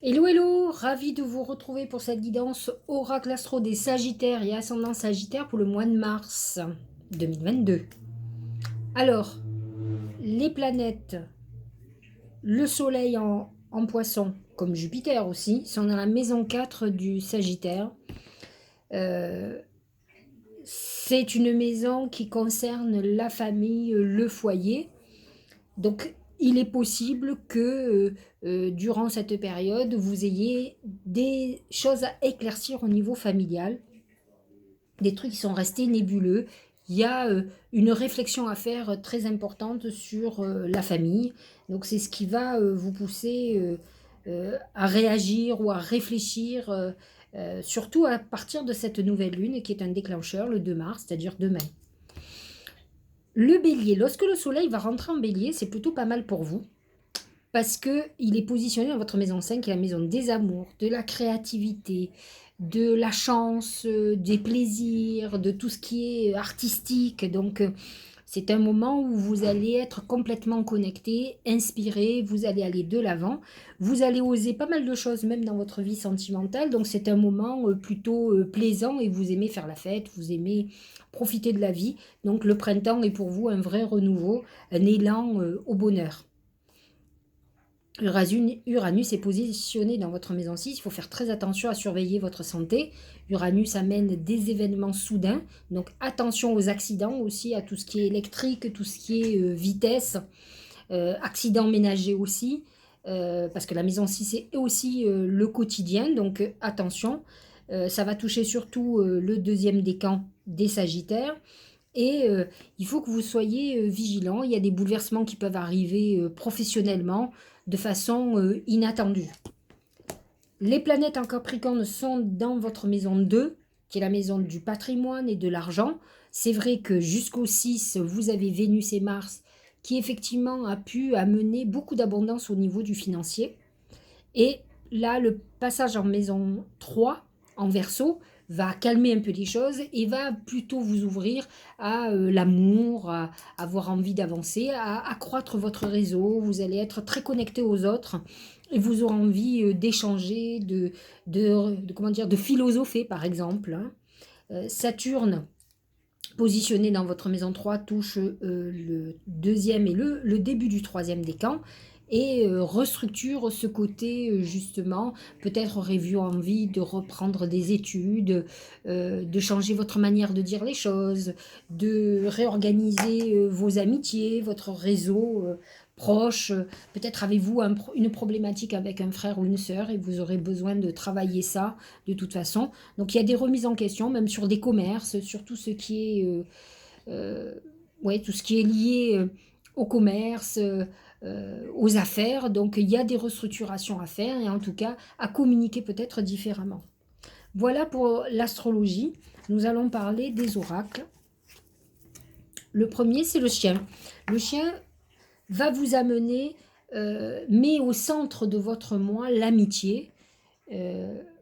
Hello, hello, ravi de vous retrouver pour cette guidance oracle astro des Sagittaires et ascendant Sagittaire pour le mois de mars 2022. Alors, les planètes, le soleil en poisson, comme Jupiter aussi, sont dans la maison 4 du Sagittaire. Euh, c'est une maison qui concerne la famille, le foyer. Donc, il est possible que durant cette période, vous ayez des choses à éclaircir au niveau familial, des trucs qui sont restés nébuleux. Il y a une réflexion à faire très importante sur la famille. Donc, c'est ce qui va vous pousser à réagir ou à réfléchir, surtout à partir de cette nouvelle lune qui est un déclencheur le 2 mars, c'est-à-dire demain. Le bélier, lorsque le soleil va rentrer en bélier, c'est plutôt pas mal pour vous parce qu'il est positionné dans votre maison 5, qui est la maison des amours, de la créativité, de la chance, des plaisirs, de tout ce qui est artistique. Donc, c'est un moment où vous allez être complètement connecté, inspiré, vous allez aller de l'avant, vous allez oser pas mal de choses, même dans votre vie sentimentale. Donc, c'est un moment plutôt plaisant et vous aimez faire la fête, vous aimez profiter de la vie. Donc, le printemps est pour vous un vrai renouveau, un élan au bonheur. Uranus est positionné dans votre maison 6. Il faut faire très attention à surveiller votre santé. Uranus amène des événements soudains. Donc attention aux accidents aussi, à tout ce qui est électrique, tout ce qui est vitesse, accidents ménagers aussi. Parce que la maison 6 est aussi le quotidien. Donc attention. Ça va toucher surtout le deuxième décan des Sagittaires. Et il faut que vous soyez vigilant. Il y a des bouleversements qui peuvent arriver professionnellement de façon inattendue. Les planètes en Capricorne sont dans votre maison 2, qui est la maison du patrimoine et de l'argent. C'est vrai que jusqu'au 6, vous avez Vénus et Mars, qui effectivement a pu amener beaucoup d'abondance au niveau du financier. Et là, le passage en maison 3, en Verseau, va calmer un peu les choses et va plutôt vous ouvrir à l'amour, à avoir envie d'avancer, à accroître votre réseau. Vous allez être très connecté aux autres et vous aurez envie d'échanger, comment dire, de philosopher par exemple, hein. Saturne, positionné dans votre maison 3, touche le deuxième et le début du troisième décan et restructure ce côté justement, peut-être aurez-vous envie de reprendre des études, de changer votre manière de dire les choses, de réorganiser vos amitiés, votre réseau proche. Peut-être avez-vous une problématique avec un frère ou une sœur et vous aurez besoin de travailler ça de toute façon. Donc il y a des remises en question, même sur des commerces, sur tout ce qui est, ouais, tout ce qui est lié au commerce, aux affaires. Donc il y a des restructurations à faire et en tout cas à communiquer peut-être différemment. Voilà pour l'astrologie. Nous allons parler des oracles. Le premier, c'est le chien. Le chien va vous amener, mais au centre de votre moi, l'amitié,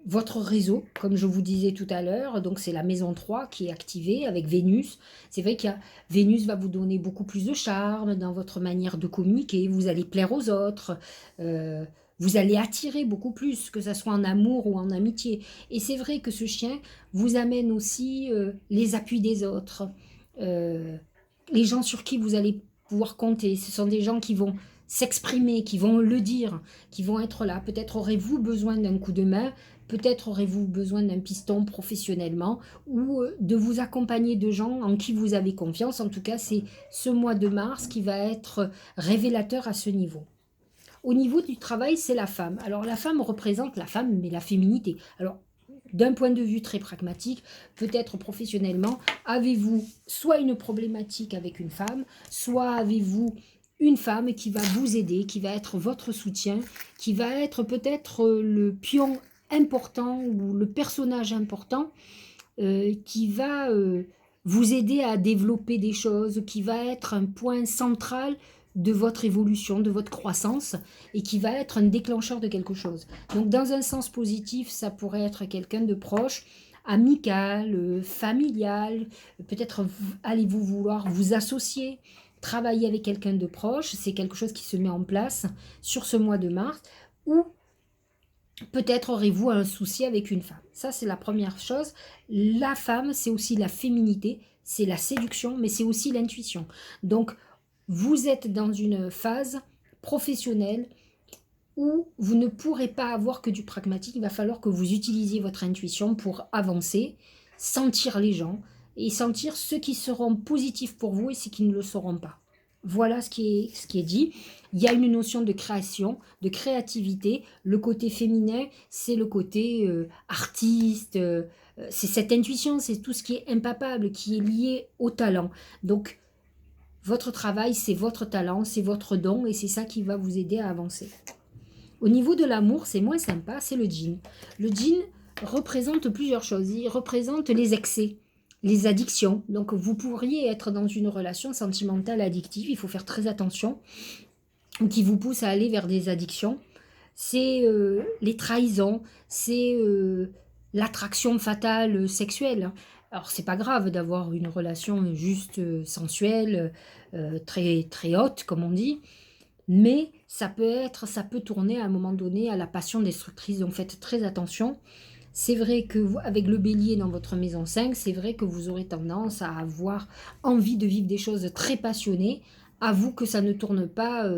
votre réseau, comme je vous disais tout à l'heure. Donc c'est la maison 3 qui est activée avec Vénus. C'est vrai que Vénus va vous donner beaucoup plus de charme dans votre manière de communiquer. Vous allez plaire aux autres. Vous allez attirer beaucoup plus, que ce soit en amour ou en amitié. Et c'est vrai que ce chien vous amène aussi les appuis des autres, euh, les gens sur qui vous allez pouvoir compter. Ce sont des gens qui vont s'exprimer, qui vont le dire, qui vont être là. Peut-être aurez-vous besoin d'un coup de main, peut-être aurez-vous besoin d'un piston professionnellement ou de vous accompagner de gens en qui vous avez confiance. En tout cas, c'est ce mois de mars qui va être révélateur à ce niveau. Au niveau du travail, c'est la femme. Alors la femme représente la femme, mais la féminité. Alors d'un point de vue très pragmatique, peut-être professionnellement, avez-vous soit une problématique avec une femme, soit avez-vous une femme qui va vous aider, qui va être votre soutien, qui va être peut-être le pion important ou le personnage important qui va vous aider à développer des choses, qui va être un point central de votre évolution, de votre croissance, et qui va être un déclencheur de quelque chose. Donc dans un sens positif, ça pourrait être quelqu'un de proche, amical, familial, peut-être allez-vous vouloir vous associer, travailler avec quelqu'un de proche, c'est quelque chose qui se met en place sur ce mois de mars, ou Peut-être aurez-vous un souci avec une femme. Ça, c'est la première chose. La femme, c'est aussi la féminité, c'est la séduction, mais c'est aussi l'intuition. Donc, vous êtes dans une phase professionnelle où vous ne pourrez pas avoir que du pragmatique. Il va falloir que vous utilisiez votre intuition pour avancer, sentir les gens et sentir ceux qui seront positifs pour vous et ceux qui ne le seront pas. Voilà ce qui est dit. Il y a une notion de création, de créativité. Le côté féminin, c'est le côté artiste, c'est cette intuition, c'est tout ce qui est impalpable, qui est lié au talent. Donc, votre travail, c'est votre talent, c'est votre don, et c'est ça qui va vous aider à avancer. Au niveau de l'amour, c'est moins sympa, c'est le djinn. Le djinn représente plusieurs choses. Il représente les excès, les addictions. Donc, vous pourriez être dans une relation sentimentale addictive, il faut faire très attention, qui vous pousse à aller vers des addictions. C'est les trahisons, c'est l'attraction fatale sexuelle. Alors, c'est pas grave d'avoir une relation juste sensuelle, très, très haute, comme on dit, mais ça peut tourner à un moment donné à la passion destructrice, donc faites très attention. C'est vrai que vous, avec le bélier dans votre maison 5, c'est vrai que vous aurez tendance à avoir envie de vivre des choses très passionnées. Avoue que ça ne tourne pas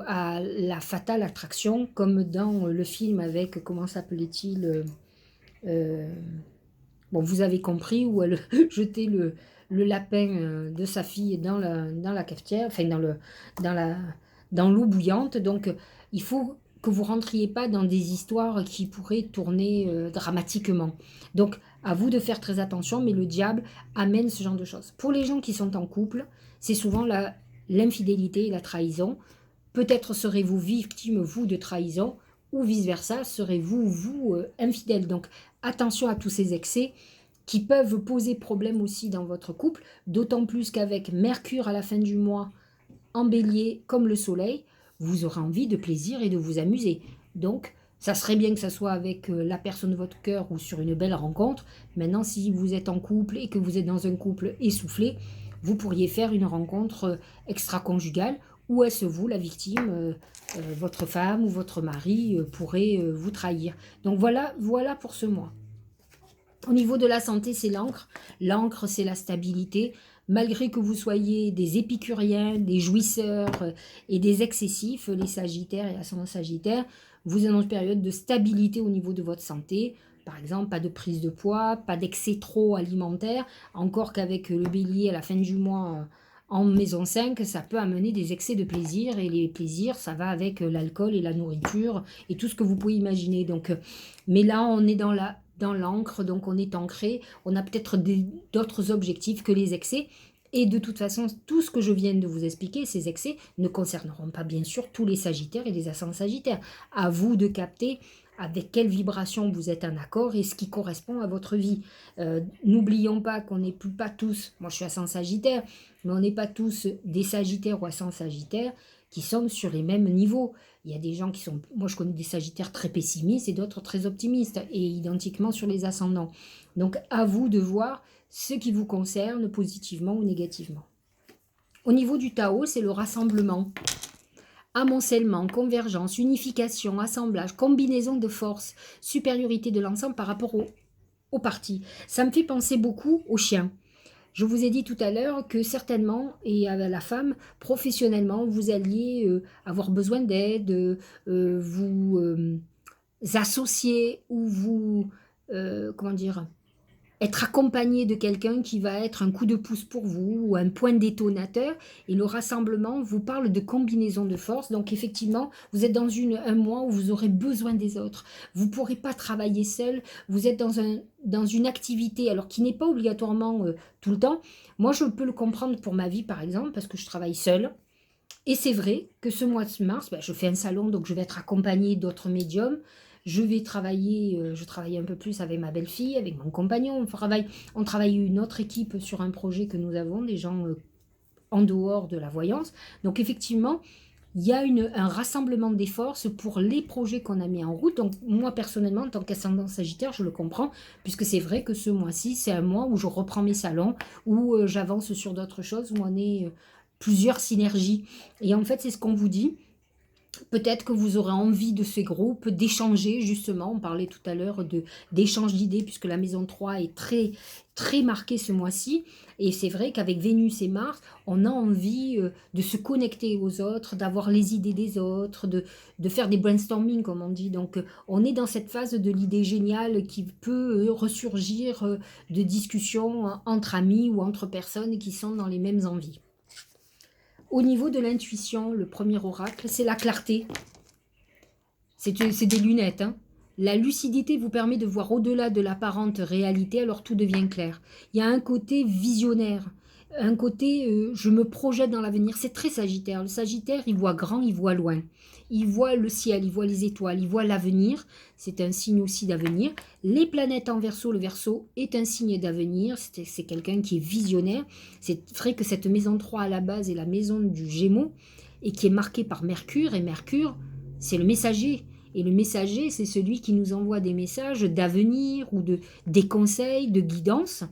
à la fatale attraction, comme dans le film avec, comment s'appelait-il euh, bon, vous avez compris, où elle jetait le lapin de sa fille dans la cafetière, enfin dans la, dans l'eau bouillante. Donc, il faut que vous rentriez pas dans des histoires qui pourraient tourner dramatiquement. Donc, à vous de faire très attention, mais le diable amène ce genre de choses. Pour les gens qui sont en couple, c'est souvent l'infidélité et la trahison. Peut-être serez-vous victime, vous, de trahison, ou vice-versa, serez-vous, vous, infidèle. Donc, attention à tous ces excès qui peuvent poser problème aussi dans votre couple, d'autant plus qu'avec Mercure à la fin du mois en bélier comme le soleil, vous aurez envie de plaisir et de vous amuser. Donc, ça serait bien que ça soit avec la personne de votre cœur ou sur une belle rencontre. Maintenant, si vous êtes en couple et que vous êtes dans un couple essoufflé, vous pourriez faire une rencontre extra-conjugale où est-ce vous, la victime, votre femme ou votre mari, pourrait vous trahir. Donc voilà pour ce mois. Au niveau de la santé, c'est l'encre. L'encre, c'est la stabilité. Malgré que vous soyez des épicuriens, des jouisseurs et des excessifs, les sagittaires et ascendants sagittaires, vous êtes dans une période de stabilité au niveau de votre santé. Par exemple, pas de prise de poids, pas d'excès trop alimentaire. Encore qu'avec le bélier à la fin du mois en maison 5, ça peut amener des excès de plaisir. Et les plaisirs, ça va avec l'alcool et la nourriture et tout ce que vous pouvez imaginer. Donc, mais là, on est dans l'encre, donc on est ancré, on a peut-être d'autres objectifs que les excès. Et de toute façon, tout ce que je viens de vous expliquer, ces excès, ne concerneront pas bien sûr tous les sagittaires et les ascendants sagittaires. À vous de capter avec quelle vibration vous êtes en accord et ce qui correspond à votre vie. N'oublions pas qu'on n'est pas tous, moi je suis ascendant sagittaire, mais on n'est pas tous des sagittaires ou ascendants sagittaires qui sont sur les mêmes niveaux. Il y a des gens qui sont, moi je connais des sagittaires très pessimistes et d'autres très optimistes, et identiquement sur les ascendants. Donc à vous de voir ce qui vous concerne positivement ou négativement. Au niveau du Tao, c'est le rassemblement, amoncellement, convergence, unification, assemblage, combinaison de forces, supériorité de l'ensemble par rapport aux parties. Ça me fait penser beaucoup aux chiens. Je vous ai dit tout à l'heure que certainement, et à la femme, professionnellement, vous alliez avoir besoin d'aide, vous associer ou vous, comment dire, être accompagné de quelqu'un qui va être un coup de pouce pour vous ou un point détonateur. Et le rassemblement vous parle de combinaison de forces. Donc effectivement, vous êtes dans un mois où vous aurez besoin des autres. Vous ne pourrez pas travailler seul. Vous êtes dans une activité, alors qui n'est pas obligatoirement tout le temps. Moi, je peux le comprendre pour ma vie, par exemple, parce que je travaille seule. Et c'est vrai que ce mois de mars, je fais un salon, donc je vais être accompagnée d'autres médiums. Je vais travailler, je travaille un peu plus avec ma belle-fille, avec mon compagnon. On travaille une autre équipe sur un projet que nous avons, des gens en dehors de la voyance. Donc effectivement, il y a un rassemblement des forces pour les projets qu'on a mis en route. Donc moi personnellement, en tant qu'ascendant sagittaire, je le comprends, puisque c'est vrai que ce mois-ci, c'est un mois où je reprends mes salons, où j'avance sur d'autres choses, où on est plusieurs synergies. Et en fait, c'est ce qu'on vous dit. Peut-être que vous aurez envie de ces groupes, d'échanger justement. On parlait tout à l'heure d'échange d'idées puisque la maison 3 est très, très marquée ce mois-ci. Et c'est vrai qu'avec Vénus et Mars, on a envie de se connecter aux autres, d'avoir les idées des autres, de faire des brainstorming comme on dit. Donc on est dans cette phase de l'idée géniale qui peut ressurgir de discussions entre amis ou entre personnes qui sont dans les mêmes envies. Au niveau de l'intuition, le premier oracle, c'est la clarté. C'est des lunettes. Hein. La lucidité vous permet de voir au-delà de l'apparente réalité, alors tout devient clair. Il y a un côté visionnaire, un côté je me projette dans l'avenir. C'est très Sagittaire. Le Sagittaire, il voit grand, il voit loin. Il voit le ciel, il voit les étoiles, il voit l'avenir. C'est un signe aussi d'avenir. Les planètes en Verseau, le Verseau est un signe d'avenir. C'est quelqu'un qui est visionnaire. C'est vrai que cette maison 3 à la base est la maison du Gémeaux et qui est marquée par Mercure. Et Mercure, c'est le messager. Et le messager, c'est celui qui nous envoie des messages d'avenir ou des conseils, de guidance.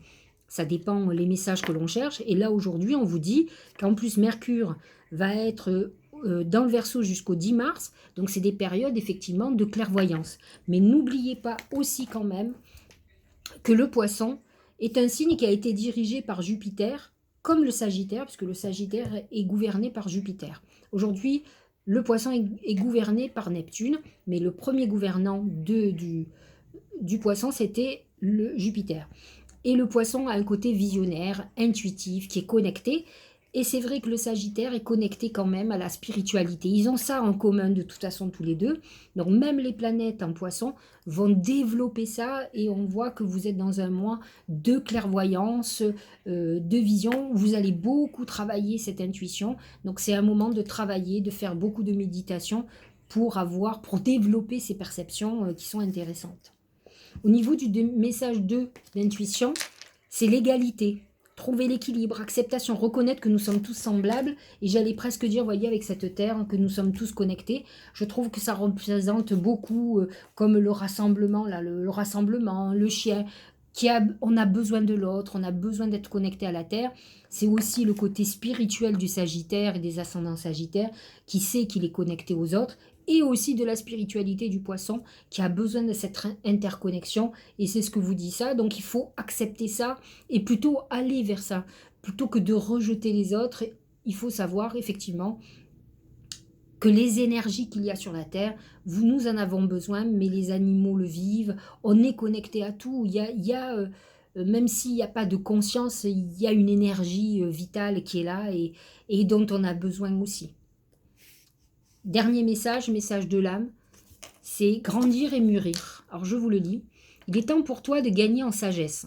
Ça dépend les messages que l'on cherche. Et là, aujourd'hui, on vous dit qu'en plus, Mercure va être dans le Verseau jusqu'au 10 mars. Donc, c'est des périodes, effectivement, de clairvoyance. Mais n'oubliez pas aussi quand même que le Poisson est un signe qui a été dirigé par Jupiter, comme le Sagittaire, puisque le Sagittaire est gouverné par Jupiter. Aujourd'hui, le Poisson est gouverné par Neptune, mais le premier gouvernant du Poisson, c'était le Jupiter. Et le Poisson a un côté visionnaire, intuitif, qui est connecté. Et c'est vrai que le Sagittaire est connecté quand même à la spiritualité. Ils ont ça en commun de toute façon tous les deux. Donc même les planètes en Poisson vont développer ça et on voit que vous êtes dans un mois de clairvoyance, de vision. Vous allez beaucoup travailler cette intuition. Donc c'est un moment de travailler, de faire beaucoup de méditation pour développer ces perceptions qui sont intéressantes. Au niveau du message 2 d'intuition, c'est l'égalité. Trouver l'équilibre, acceptation, reconnaître que nous sommes tous semblables. Et j'allais presque dire, voyez, avec cette terre, que nous sommes tous connectés. Je trouve que ça représente beaucoup comme le rassemblement, là, le rassemblement, le chien. On a besoin de l'autre, on a besoin d'être connecté à la terre. C'est aussi le côté spirituel du Sagittaire et des ascendants Sagittaires qui sait qu'il est connecté aux autres et aussi de la spiritualité du Poisson qui a besoin de cette interconnexion et c'est ce que vous dit ça, donc il faut accepter ça et plutôt aller vers ça, plutôt que de rejeter les autres, il faut savoir effectivement que les énergies qu'il y a sur la Terre, nous en avons besoin, mais les animaux le vivent, on est connecté à tout, même s'il n'y a pas de conscience, il y a une énergie vitale qui est là et dont on a besoin aussi. Dernier message, message de l'âme, c'est grandir et mûrir. Alors je vous le lis. Il est temps pour toi de gagner en sagesse.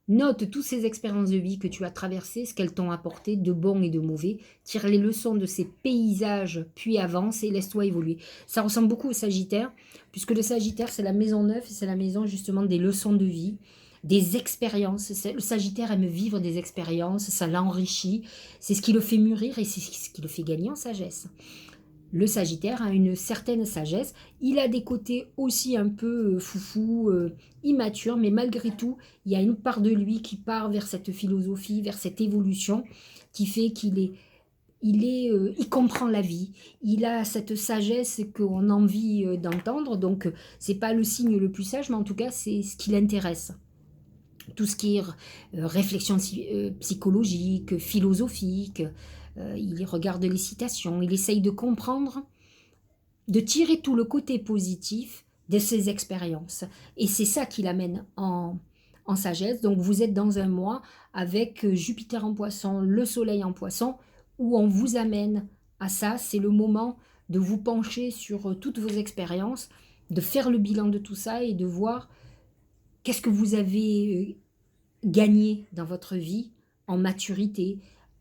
Note toutes ces expériences de vie que tu as traversées, ce qu'elles t'ont apporté, de bon et de mauvais. Tire les leçons de ces paysages, puis avance et laisse-toi évoluer. Ça ressemble beaucoup au Sagittaire, puisque le Sagittaire, c'est la maison 9 et c'est la maison justement des leçons de vie, des expériences. Le Sagittaire aime vivre des expériences, ça l'enrichit, c'est ce qui le fait mûrir et c'est ce qui le fait gagner en sagesse. Le Sagittaire a une certaine sagesse, il a des côtés aussi un peu foufou, immature, mais malgré tout, il y a une part de lui qui part vers cette philosophie, vers cette évolution, qui fait il comprend la vie, il a cette sagesse qu'on a envie d'entendre, donc c'est pas le signe le plus sage, mais en tout cas c'est ce qui l'intéresse. Tout ce qui est réflexion psychologique, philosophique, il regarde les citations, il essaye de comprendre, de tirer tout le côté positif de ses expériences. Et c'est ça qui l'amène en sagesse. Donc vous êtes dans un mois avec Jupiter en Poisson, le Soleil en Poisson, où on vous amène à ça. C'est le moment de vous pencher sur toutes vos expériences, de faire le bilan de tout ça et de voir qu'est-ce que vous avez gagné dans votre vie en maturité,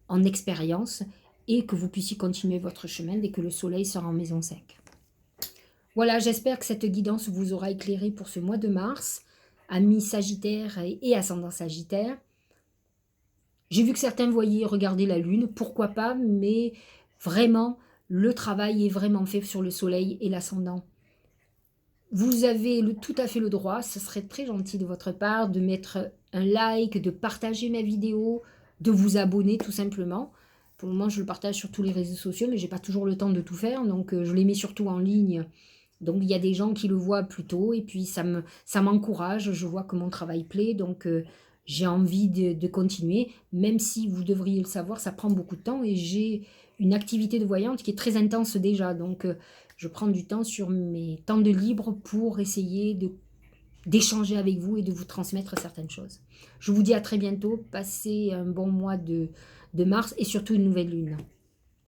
en expérience, et que vous puissiez continuer votre chemin dès que le soleil sera en maison 5. Voilà, j'espère que cette guidance vous aura éclairé pour ce mois de mars, amis Sagittaire et ascendant Sagittaire. J'ai vu que certains voyaient regarder la lune, pourquoi pas, mais vraiment, le travail est vraiment fait sur le soleil et l'ascendant. Vous avez tout à fait le droit, ce serait très gentil de votre part de mettre un like, de partager ma vidéo, de vous abonner tout simplement. Pour le moment, je le partage sur tous les réseaux sociaux, mais j'ai pas toujours le temps de tout faire, donc je les mets surtout en ligne. Donc il y a des gens qui le voient plus tôt et puis ça m'encourage, je vois que mon travail plaît, donc j'ai envie de continuer, même si vous devriez le savoir, ça prend beaucoup de temps et j'ai une activité de voyante qui est très intense déjà, donc je prends du temps sur mes temps de libre pour essayer d'échanger avec vous et de vous transmettre certaines choses. Je vous dis à très bientôt, passez un bon mois de mars et surtout une nouvelle lune.